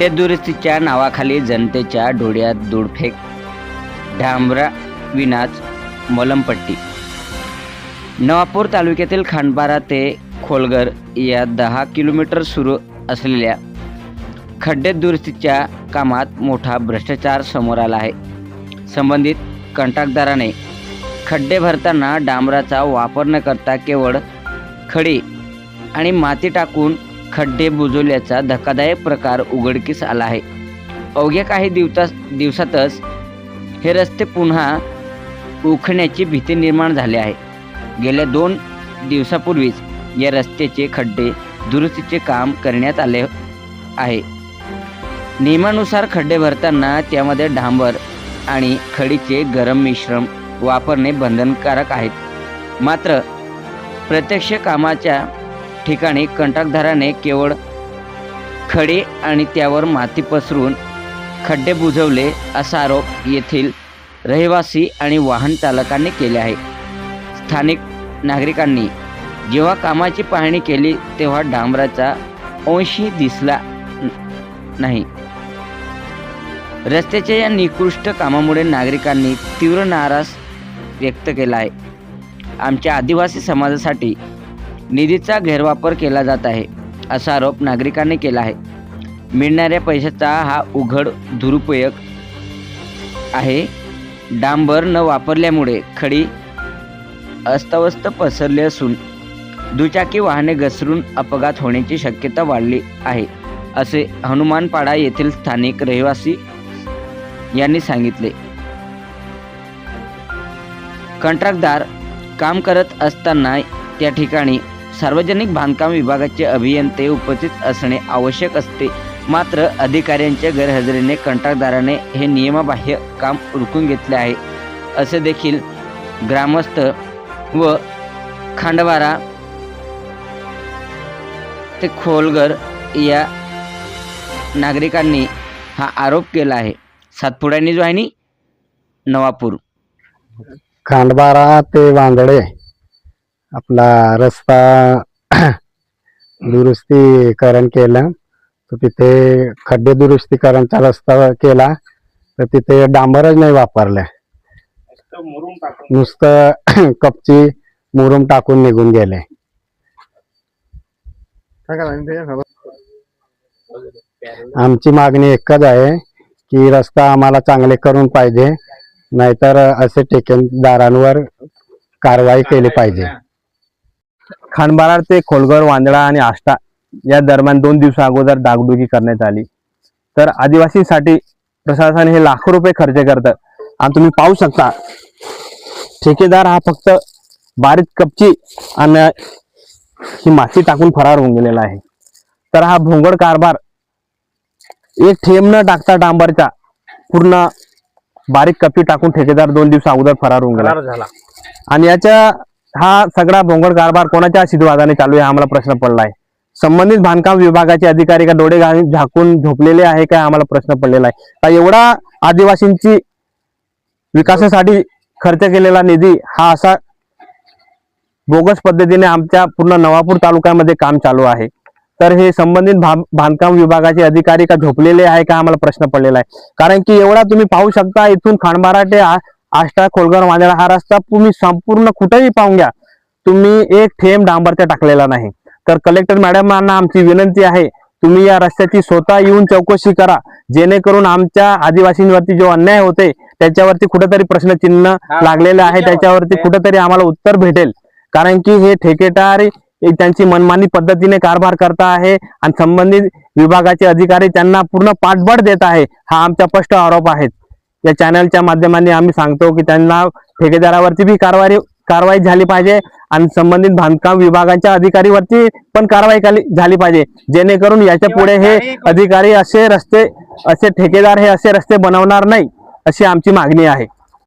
खड्डे दुरुस्तीच्या नावाखाली जनतेच्या डोळ्यात धूळफेक, डांबरा विनाच मलमपट्टी। नवापूर तालुक्यातील खांडबारा ते खोलगर या 10 किलोमीटर सुरू असलेल्या खड्डे दुरुस्तीच्या कामात मोठा भ्रष्टाचार समोर आला आहे। संबंधित कंत्राटदाराने खड्डे भरताना डांबराचा वापर न करता केवळ खडी आणि माती टाकून खड्डे बुजवल्याचा धक्कादायक प्रकार उघडकीस आला आहे। अवघ्या काही दिवसातच हे रस्ते पुन्हा उखण्याची भीती निर्माण झाली आहे। गेल्या 2 दिवसापूर्वीच या रस्त्याचे खड्डे दुरुस्तीचे काम करण्यात आले आहे। नियमानुसार खड्डे भरताना त्यामध्ये डांबर आणि खडीचे गरम मिश्रण वापरणे बंधनकारक आहे। मात्र प्रत्यक्ष कामाच्या ठिकाणी कंत्राटदाराने केवळ खडे आणि त्यावर माती पसरून खड्डे बुजवले असा आरोप येथील रहिवासी आणि वाहन चालकांनी केले आहे। स्थानिक नागरिकांनी जेव्हा कामाची पाहणी केली तेव्हा डांबराचा अंशही दिसला नाही। रस्त्याच्या या निकृष्ट कामामुळे नागरिकांनी तीव्र नाराज व्यक्त केला आहे। आमच्या आदिवासी समाजासाठी निधीचा गैरवापर केला जात आहे असा आरोप नागरिकांनी केला आहे। मिळणाऱ्या पैशाचा हा उघड दुरुपयोग आहे। डांबर न वापरल्यामुळे खडी अस्ताव्यस्त पसरली असून दुचाकी वाहने घसरून अपघात होण्याची शक्यता वाढली आहे असे हनुमानपाडा येथील स्थानिक रहिवासी यांनी सांगितले। कंत्राटदार काम करत असताना त्या ठिकाणी सार्वजनिक बांधकाम विभागाचे अभियंते उपस्थित असणे आवश्यक असते। मात्र अधिकाऱ्यांच्या गैरहजेरीने कंत्राटदाराने हे नियमबाह्य काम उरकून घेतले आहे असे देखील ग्रामस्थ व खांडबारा ते खोलगर या नागरिकांनी हा आरोप केला आहे। सातपुडा न्यूज वाहिनी, नवापूर। खांडबारा ते वांदळे आपला रस्ता दुरुस्तीकरण केलं तर तिथे खड्डे दुरुस्तीकरणचा रस्ता केला तर तिथे डांबरच नाही वापरलं, नुसतं कपची मुरुम टाकून निघून गेले। आमची मागणी एकच आहे की रस्ता आम्हाला चांगले करून पाहिजे, नाहीतर असे ठेकेदारांवर कारवाई केली पाहिजे। खांडबारा ते खोलगर, वांदळा आणि आष्टा या दरम्यान 2 दिवसा अगोदर डागडुजी करण्यात आली। तर आदिवासींसाठी प्रशासन हे लाखो रुपये खर्च करतं आणि तुम्ही पाहू शकता ठेकेदार हा फक्त बारीक कपची आणि ही माती टाकून फरार होऊन गेलेला आहे। तर हा भोंगड कारभार एक थेंब न टाकता डांबरचा पूर्ण बारीक कपची टाकून ठेकेदार 2 दिवस अगोदर फरार होऊन गेला। आणि याच्या हा सगळा भोंगड कारभार कोणाच्या आशीर्वादाने चालू आहे आम्हाला प्रश्न पडला आहे। संबंधित बांधकाम विभागाचे अधिकारी का डोळे झाकून झोपलेले आहे काय आम्हाला प्रश्न पडलेला आहे। का एवढा आदिवासींची विकासासाठी खर्च केलेला निधी हा असा बोगस पद्धतीने आमच्या पूर्ण नवापूर तालुक्यामध्ये काम चालू आहे। तर हे संबंधित बांधकाम विभागाचे अधिकारी का झोपलेले आहे का आम्हाला प्रश्न पडलेला आहे। कारण की एवढा तुम्ही पाहू शकता इथून खांडबारा ते आष्टा, खोलगर, वांदळा हा रस्ता तुम्ही संपूर्ण कुठेही पाहून घ्या, तुम्ही एक थेंब डांबरचा टाकलेला नाही। तर कलेक्टर मॅडमांना आमची विनंती आहे, तुम्ही या रस्त्याची स्वतः येऊन चौकशी करा, जेणेकरून आमच्या आदिवासींवरती जो अन्याय होते त्याच्यावरती कुठेतरी प्रश्नचिन्ह लागलेले आहे, त्याच्यावरती कुठेतरी आम्हाला उत्तर भेटेल। कारण की हे ठेकेदार त्यांची मनमानी पद्धतीने कारभार करता आहे आणि संबंधित विभागाचे अधिकारी त्यांना पूर्ण पाठबळ देत आहे, हा आमचा स्पष्ट आरोप आहे। या चॅनलच्या माध्यमाने आम्ही सांगतो की त्यांना ठेकेदारावरती भी कारवाई झाली पाहिजे आणि संबंधित बांधकाम विभागाच्या अधिकारीवरती पण कारवाई झाली पाहिजे, जेणेकरून याच्या पुढे हे अधिकारी असे ठेकेदार हे असे रस्ते बनवणार नाही अशी आमची मागणी आहे।